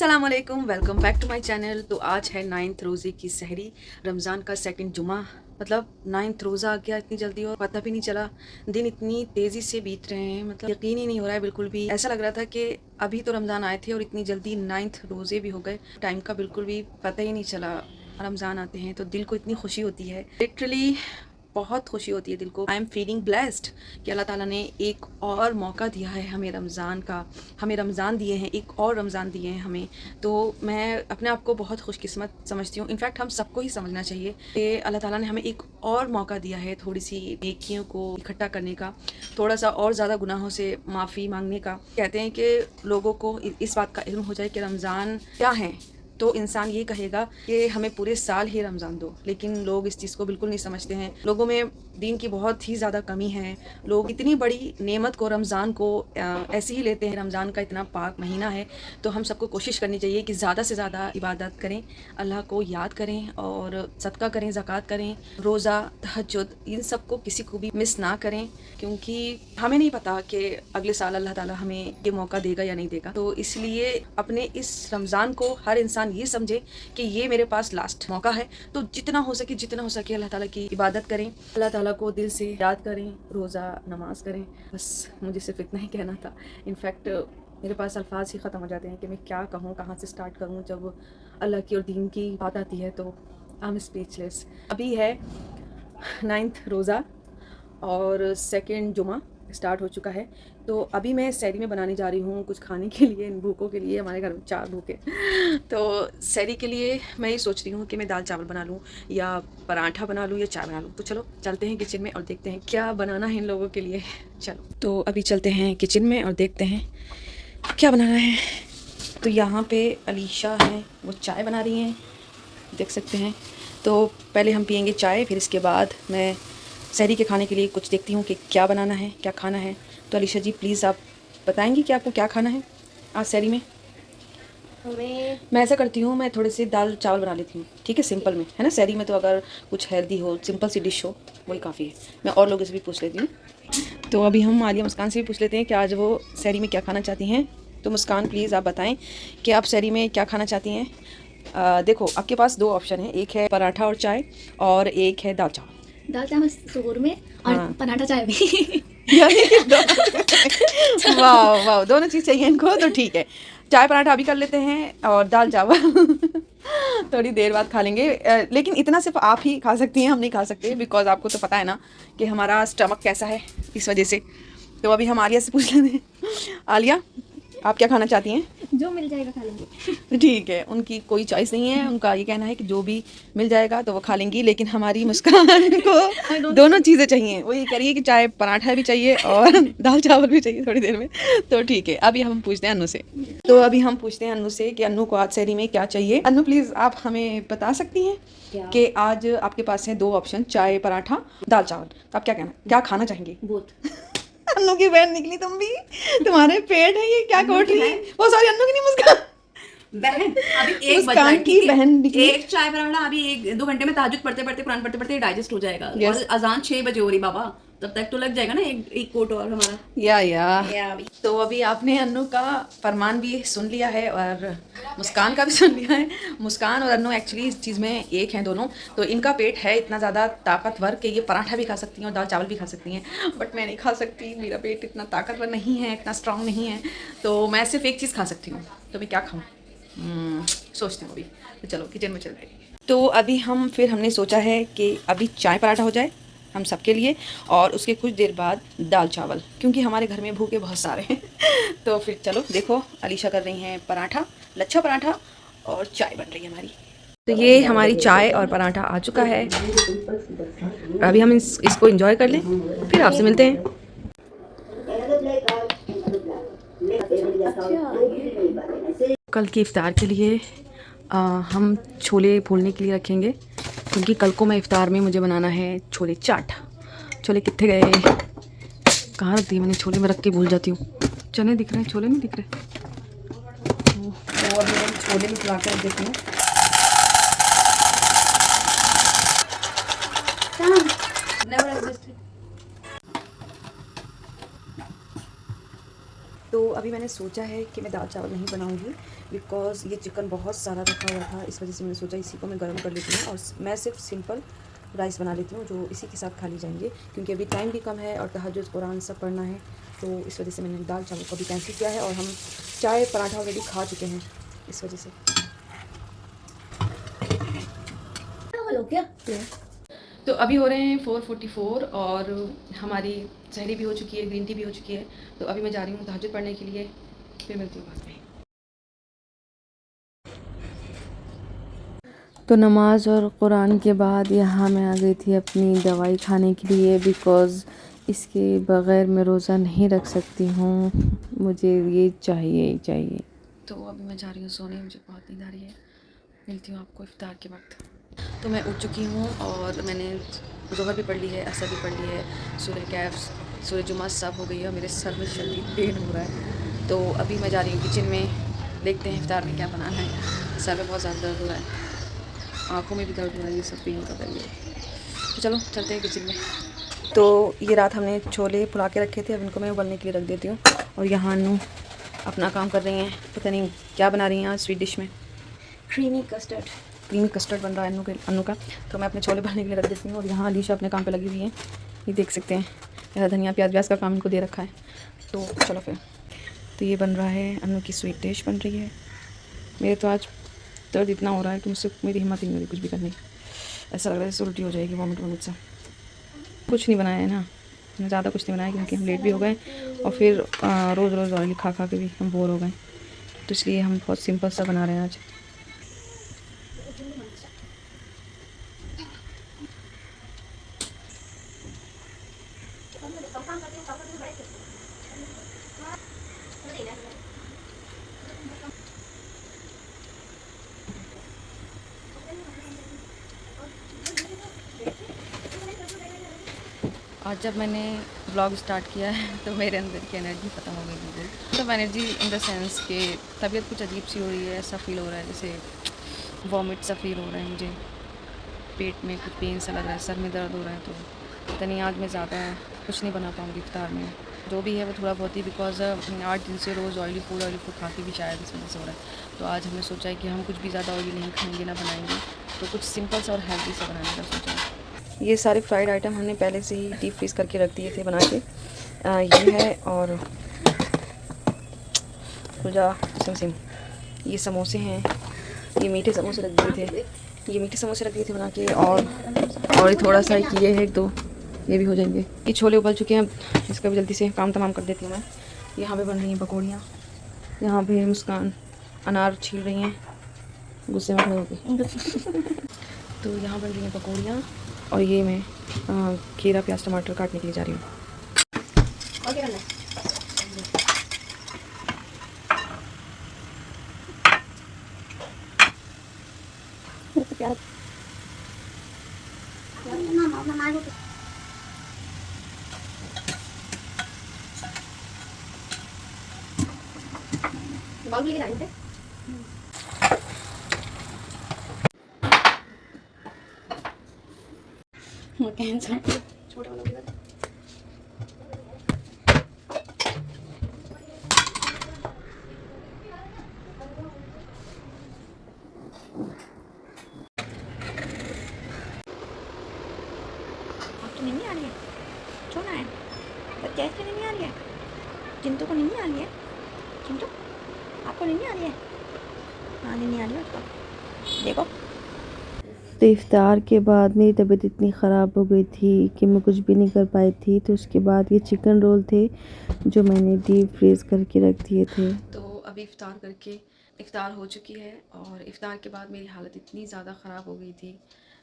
अस्सलाम वालेकुम, welcome back to my channel. तो आज है 9th रोज़े की सहरी, रमज़ान का सेकंड जुमा। मतलब 9th रोज़ा आ गया इतनी जल्दी और पता भी नहीं चला। दिन इतनी तेज़ी से बीत रहे हैं, मतलब यकीन ही नहीं हो रहा है बिल्कुल भी। ऐसा लग रहा था कि अभी तो रमज़ान आए थे और इतनी जल्दी 9th रोज़े भी हो गए। टाइम का बिल्कुल भी पता ही नहीं चला। रमज़ान आते हैं तो दिल को इतनी खुशी होती है, लिटरली बहुत खुशी होती है दिल को। आई एम फीलिंग ब्लेस्ड कि अल्लाह ताला ने एक और मौका दिया है हमें रमज़ान का, हमें रमज़ान दिए हैं, एक और रमज़ान दिए हैं हमें। तो मैं अपने आप को बहुत खुशकिस्मत समझती हूँ। इनफैक्ट हम सबको ही समझना चाहिए कि अल्लाह ताला ने हमें एक और मौका दिया है थोड़ी सी नेकियों को इकट्ठा करने का, थोड़ा सा और ज़्यादा गुनाहों से माफ़ी मांगने का। कहते हैं कि लोगों को इस बात का इल्म हो जाए कि रमज़ान क्या है, तो इंसान ये कहेगा कि हमें पूरे साल ही रमज़ान दो, लेकिन लोग इस चीज़ को बिल्कुल नहीं समझते हैं। लोगों में दीन की बहुत ही ज़्यादा कमी है। लोग इतनी बड़ी नेमत को, रमज़ान को ऐसे ही लेते हैं। रमज़ान का इतना पाक महीना है, तो हम सबको कोशिश करनी चाहिए कि ज़्यादा से ज़्यादा इबादत करें, अल्लाह को याद करें और सदका करें, ज़कात करें, रोज़ा, तहज्जुद, इन सब को किसी को भी मिस ना करें, क्योंकि हमें नहीं पता कि अगले साल अल्लाह ताला हमें ये मौका देगा या नहीं देगा। तो इसलिए अपने इस रमज़ान को हर इंसान ये समझे कि ये मेरे पास लास्ट मौका है, तो जितना हो सके अल्लाह ताला की इबादत करें, अल्लाह ताला को दिल से याद करें, रोज़ा नमाज करें। बस मुझे सिर्फ इतना ही कहना था। इनफैक्ट मेरे पास अल्फाज ही ख़त्म हो जाते हैं कि मैं क्या कहूँ, कहाँ से स्टार्ट करूँ। जब अल्लाह की और दीन की बात आती है तो आई एम स्पीचलेस। अभी है 9th रोज़ा और सेकंड जुमा स्टार्ट हो चुका है। तो अभी मैं सहरी में बनाने जा रही हूँ कुछ खाने के लिए, इन भूखों के लिए। हमारे घर में 4 भूखे। तो सहरी के लिए मैं ये सोच रही हूँ कि मैं दाल चावल बना लूँ या पराठा बना लूँ या चाय बना लूँ। तो चलो चलते हैं किचन में और देखते हैं क्या बनाना है इन लोगों के लिए। चलो तो अभी चलते हैं किचन में और देखते हैं क्या बनाना है। तो यहाँ पे अलीशा हैं, वो चाय बना रही हैं, देख सकते हैं। तो पहले हम पियेंगे चाय, फिर इसके बाद मैं सहरी के खाने के लिए कुछ देखती हूँ कि क्या बनाना है, क्या खाना है। तो अलीशा जी प्लीज़ आप बताएंगी कि आपको क्या खाना है आज सहरी में। मैं ऐसा करती हूँ, मैं थोड़े से दाल चावल बना लेती हूँ, ठीक है, सिंपल में, है ना। सहरी में तो अगर कुछ हेल्दी हो, सिंपल सी डिश हो, वही काफ़ी है। मैं और लोगों से भी पूछ लेती हूँ। तो अभी हम आलिया मुस्कान से भी पूछ लेते हैं कि आज वो सहरी में क्या खाना चाहती हैं। तो मुस्कान प्लीज़ आप बताएं कि आप सहरी में क्या खाना चाहती हैं। देखो आपके पास 2 ऑप्शन हैं, एक है पराठा और चाय और एक है दाल चावल। दाल चावल सुहूर में और हाँ। पराठा चाय भी। यानी कि वाह वाह, दोनों चीज़ चाहिए इनको, तो ठीक है। चाय पराठा अभी कर लेते हैं और दाल चावल थोड़ी देर बाद खा लेंगे। लेकिन इतना सिर्फ आप ही खा सकती हैं, हम नहीं खा सकते, बिकॉज आपको तो पता है ना कि हमारा स्टमक कैसा है, इस वजह से। तो अभी हम आलिया से पूछ लेते हैं। आलिया आप क्या खाना चाहती हैं? जो मिल जाएगा खा लेंगे। ठीक है, उनकी कोई चॉइस नहीं है, उनका ये कहना है कि जो भी मिल जाएगा तो वो खा लेंगी। लेकिन हमारी मुस्कान को दोनों चीज़ें चाहिए। वो ये कह रही है कि चाहे पराठा भी चाहिए और दाल चावल भी चाहिए थोड़ी देर में। तो ठीक है, अभी हम पूछते हैं अनु से। तो अभी हम पूछते हैं अनु से कि अनु को आज सहरी में क्या चाहिए। अनु प्लीज़ आप हमें बता सकती हैं कि आज आपके पास हैं 2 ऑप्शन, चाय पराठा दाल चावल, तो आप क्या खाना चाहेंगी? बोथ। अन्नू की बहन निकली तुम भी, तुम्हारे पेट है ये क्या कोट रही है? वो सॉरी, अन्नू की नहीं, मुस्कान बहन। अभी एक मुस्कान की बहन निकली। एक चाय पराठा अभी 1-2 घंटे में तहज्जुद पढ़ते पढ़ते, कुरान पढ़ते पढ़ते डाइजेस्ट हो जाएगा। Yes. और अजान 6 बजे हो रही बाबा, तब तक तो लग जाएगा ना एक कोट और हमारा। या तो अभी आपने अन्नू का फरमान भी सुन लिया है और मुस्कान का भी सुन लिया है। मुस्कान और अन्नू एक्चुअली इस चीज़ में एक हैं दोनों। तो इनका पेट है इतना ज़्यादा ताकतवर कि ये पराठा भी खा सकती हैं और दाल चावल भी खा सकती हैं, बट मैं नहीं खा सकती, मेरा पेट इतना ताकतवर नहीं है, इतना स्ट्रांग नहीं है। तो मैं सिर्फ एक चीज़ खा सकती हूँ, तो मैं क्या खाऊँ? सोचती हूँ अभी। तो चलो किचन में चलते हैं। तो अभी हमने सोचा है कि अभी चाय पराठा हो जाए हम सबके लिए, और उसके कुछ देर बाद दाल चावल, क्योंकि हमारे घर में भूखे बहुत सारे हैं। तो फिर चलो देखो, अलीशा कर रही हैं पराठा, लच्छा पराठा, और चाय बन रही है हमारी। तो ये हमारी चाय और पराठा आ चुका है। अभी हम इसको एंजॉय कर लें, फिर आपसे मिलते हैं। कल की इफ्तार के लिए हम छोले फूलने के लिए रखेंगे, क्योंकि कल को मैं इफ्तार में मुझे बनाना है छोले चाट। छोले कितने गए, कहाँ रख दिए मैंने? छोले में रख के भूल जाती हूँ। चने दिख रहे हैं, छोले नहीं दिख रहे। तो अभी मैं छोले में फुला कर देती हूँ। तो अभी मैंने सोचा है कि मैं दाल चावल नहीं बनाऊंगी, बिकॉज़ ये चिकन बहुत सारा रखा हुआ था। इस वजह से मैंने सोचा इसी को मैं गर्म कर लेती हूँ और मैं सिर्फ सिंपल राइस बना लेती हूँ जो इसी के साथ खा ली जाएंगे, क्योंकि अभी टाइम भी कम है और तहज्जुद कुरान सब पढ़ना है। तो इस वजह से मैंने दाल चावल को भी कैंसिल किया है और हम चाय पराठा ऑलरेडी खा चुके हैं इस वजह से। हेलो क्या तो अभी हो रहे हैं 4:44 और हमारी सहरी भी हो चुकी है, ग्रीन टी भी हो चुकी है। तो अभी मैं जा रही हूँ तहज्जुद पढ़ने के लिए, फिर मिलती हूँ बाद में। तो नमाज और कुरान के बाद यहाँ मैं आ गई थी अपनी दवाई खाने के लिए, बिकॉज़ इसके बग़ैर मैं रोज़ा नहीं रख सकती हूँ, मुझे ये चाहिए ही चाहिए। तो अभी मैं जा रही हूँ सोने, मुझे बहुत नींद आ रही है। मिलती हूँ आपको इफ्तार के वक्त। तो मैं उठ चुकी हूँ और मैंने ज़ोहर भी पढ़ ली है, असर भी पढ़ ली है, सूरह कैफ, सूरह जुमा सब हो गई है। मेरे सर में शदीद पेन हो रहा है, तो अभी मैं जा रही हूँ किचन में, देखते हैं इफ्तार में क्या बनाना है। सर में बहुत ज़्यादा दर्द हो रहा है, आँखों में भी दर्द हो रहा है, ये सब पेन का दर्द है। तो चलो चलते हैं किचन में। तो ये रात हमने छोले फुला के रखे थे, अब इनको मैं उबलने के लिए रख देती हूँ। और यहाँ अनु अपना काम कर रही हैं, पता नहीं क्या बना रही हैं आज स्वीट डिश में। Creamy custard. क्रीमी कस्टर्ड बन रहा है अनु का। तो मैं अपने छोले बनाने के लिए रख देती हूँ और यहाँ अलीशा अपने काम पे लगी हुई है, ये देख सकते हैं। मेरा धनिया प्याज का काम इनको दे रखा है। तो चलो फिर, तो ये बन रहा है, अनु की स्वीट डिश बन रही है। मेरे तो आज दर्द इतना हो रहा है कि मुझसे मेरी हिम्मत ही नहीं हो रही कुछ भी करने की। ऐसा लग रहा है जैसे उल्टी हो जाएगी, वॉमिट से। कुछ नहीं बनाया है ना, मैंने ज़्यादा कुछ नहीं बनाया क्योंकि हम लेट भी हो गए और फिर रोज़ रोज़ ऑयली खा के भी हम बोर हो गए, तो इसलिए हम बहुत सिंपल सा बना रहे हैं आज। आज जब मैंने व्लॉग स्टार्ट किया है तो मेरे अंदर की एनर्जी ख़त्म हो गई बिल्कुल। मतलब एनर्जी इन द सेंस कि तबीयत कुछ अजीब सी हो रही है, ऐसा फील हो रहा है जैसे वॉमिट सा फील हो रहा है मुझे, पेट में कुछ पेन सा लग रहा है, सर में दर्द हो रहा है। तो पता नहीं आज मैं ज़्यादा कुछ नहीं बना पाऊँगी इफ्तार में, जो भी है वो थोड़ा बहुत ही, बिकॉज़ 8 दिन से रोज़ ऑयली फूड खा के भी शायद इस वजह से हो रहा है। तो आज हमने सोचा है कि हम कुछ भी ज़्यादा ऑयली नहीं खाएंगे, ना बनाएंगे, तो कुछ सिंपल सा और हेल्दी सा बनाने का सोचा है। ये सारे फ्राइड आइटम हमने पहले से ही डीप फ्रीज़ करके रख दिए थे बना के। ये है और खुजा सिम, ये समोसे हैं, ये मीठे समोसे रख दिए थे, ये मीठे समोसे रख दिए थे बना के। और ये थोड़ा सा ये है, एक दो ये भी हो जाएंगे। ये छोले उबल चुके हैं, अब इसका भी जल्दी से काम तमाम कर देती हूँ मैं। यहाँ पे बन रही हैं पकौड़ियाँ, यहाँ पे मुस्कान अनार छील रही हैं गुस्से में खड़े होकर। तो यहाँ बन रही हैं पकौड़ियाँ और ये मैं खीरा प्याज टमाटर काटने के लिए जा रही हूँ। और क्या करना है? प्याज बाउल लेके जाएंगे। कैंसर छोटा वाला भी बता। आपको नहीं आ रही है, छोड़ा है पर कैसे नहीं आ रही है? चिंटू को नहीं आ रही है? चिंटू आपको नहीं आ रही है? हाँ नहीं आ रही है आपको, देखो। तो इफ़्तार के बाद मेरी तबीयत इतनी ख़राब हो गई थी कि मैं कुछ भी नहीं कर पाई थी। तो उसके बाद ये चिकन रोल थे जो मैंने डीप फ्रीज़ करके रख दिए थे। तो अभी इफ़्तार करके इफ़्तार हो चुकी है और इफ़्तार के बाद मेरी हालत इतनी ज़्यादा ख़राब हो गई थी,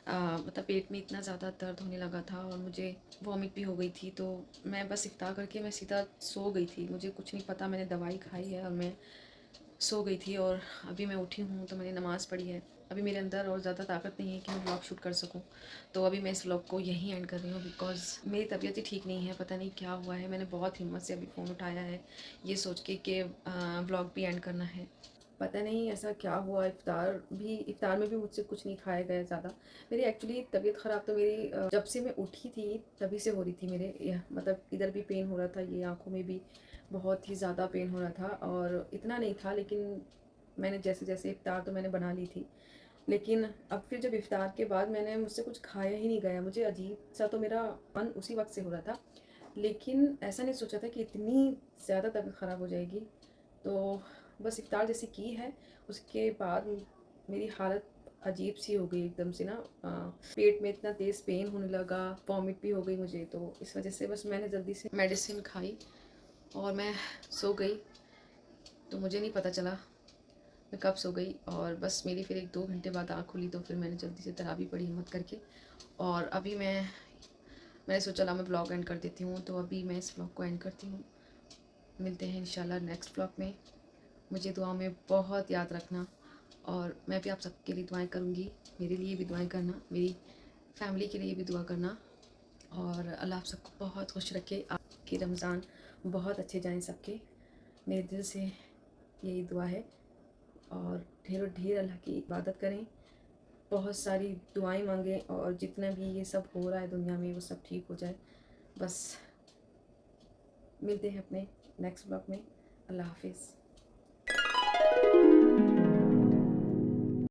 मतलब पेट में इतना ज़्यादा दर्द होने लगा था और मुझे वॉमिट भी हो गई थी। तो मैं बस इफ़्तार करके मैं सीधा सो गई थी, मुझे कुछ नहीं पता, मैंने दवाई खाई है और मैं सो गई थी। और अभी मैं उठी हूँ तो मैंने नमाज़ पढ़ी है। अभी मेरे अंदर और ज़्यादा ताकत नहीं है कि मैं व्लॉग शूट कर सकूँ, तो अभी मैं इस व्लॉग को यहीं एंड कर रही हूँ, बिकॉज़ मेरी तबीयत ही ठीक नहीं है, पता नहीं क्या हुआ है। मैंने बहुत हिम्मत से अभी फ़ोन उठाया है ये सोच के कि व्लॉग भी एंड करना है। पता नहीं ऐसा क्या हुआ, इफ़्तार में भी मुझसे कुछ नहीं खाया गया ज़्यादा। मेरी एक्चुअली तबीयत ख़राब तो मेरी जब से मैं उठी थी तभी से हो रही थी। मेरे मतलब इधर भी पेन हो रहा था, ये आँखों में भी बहुत ही ज़्यादा पेन हो रहा था और इतना नहीं था, लेकिन मैंने जैसे जैसे इफ्तार तो मैंने बना ली थी, लेकिन अब फिर जब इफ्तार के बाद मैंने मुझसे कुछ खाया ही नहीं गया। मुझे अजीब सा तो मेरा मन उसी वक्त से हो रहा था, लेकिन ऐसा नहीं सोचा था कि इतनी ज़्यादा तबीयत ख़राब हो जाएगी। तो बस इफ्तार जैसे की है, उसके बाद मेरी हालत अजीब सी हो गई एकदम से ना। पेट में इतना तेज़ पेन होने लगा, वॉमिट भी हो गई मुझे। तो इस वजह से बस मैंने जल्दी से मेडिसिन खाई और मैं सो गई। तो मुझे नहीं पता चला मैं कब सो गई, और बस मेरी फिर 1-2 घंटे बाद आँख खुली। तो फिर मैंने जल्दी से तरावी पढ़ी हिम्मत करके, और अभी मैंने सोचा ला मैं ब्लॉग एंड कर देती हूँ। तो अभी मैं इस ब्लॉग को एंड करती हूँ। मिलते हैं इंशाल्लाह नेक्स्ट ब्लॉग में। मुझे दुआ में बहुत याद रखना, और मैं भी आप सबके लिए दुआएं करूँगी। मेरे लिए भी दुआएं करना, मेरी फैमिली के लिए भी दुआ करना, और अल्लाह आप सबको बहुत खुश रखे। आपकी रमज़ान बहुत अच्छे जाएं सबके, मेरे दिल से यही दुआ है। और ढेरों ढेर अल्लाह की इबादत करें, बहुत सारी दुआएं मांगें, और जितना भी ये सब हो रहा है दुनिया में वो सब ठीक हो जाए। बस मिलते हैं अपने नेक्स्ट ब्लॉग में। अल्लाह हाफिज़।